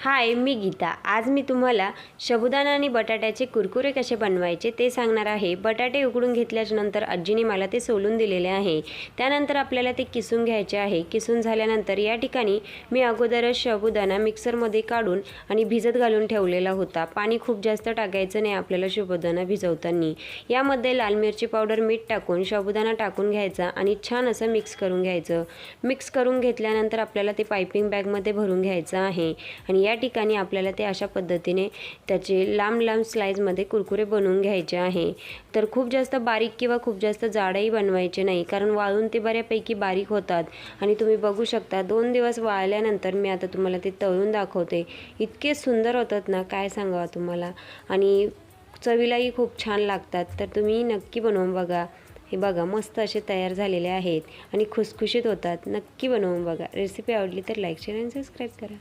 हाय, मी गीता। आज मी तुम्हाला साबुदाणा आणि बटाट्याचे कुरकुरे कसे बनवायचे ते सांगणार आहे। बटाटे उकडून घेतल्यानंतर आजीने मला ते सोलून दिलेले आहे। त्यानंतर आपल्याला ते किसून घ्यायचे आहे। किसून झाल्यानंतर या ठिकाणी मी अगोदरच साबुदाणा मिक्सरमध्ये काढून आणि भिजत घालून ठेवलेला होता। पाणी खूप जास्त टाकायचं नाही आपल्याला साबुदाणा भिजवताना। यामध्ये लाल मिरची पावडर, मीठ टाकून साबुदाणा टाकून घ्यायचा आणि छान असं मिक्स करून घ्यायचं। मिक्स करून घेतल्यानंतर आपल्याला ते पाइपिंग बॅगमध्ये भरून घ्यायचं आहे आणि या ठिकाणी आपल्याला ते अशा पद्धतीने त्याचे लांब लांब स्लाइसमध्ये कुरकुरे बनवून घ्यायचे आहे। तर खूप जास्त बारीक किंवा खूप जास्त जाडही बनवायचे नाही, कारण वाळून ते बऱ्यापैकी बारीक होतात। आणि तुम्ही बघू शकता 2 दिवस वाळल्यानंतर मी आता तुम्हाला ते तळून दाखवते। इतके सुंदर होतात ना, काय सांगावं तुम्हाला, आणि चवीलाही खूप छान लागतात। तर तुम्ही नक्की बनवून बघा। हे बघा, मस्त असे तयार झालेले आहेत आणि खुसखुशीत होतात। नक्की बनवून बघा। रेसिपी आवडली तर लाईक, शेअर आणि सबस्क्राईब करा।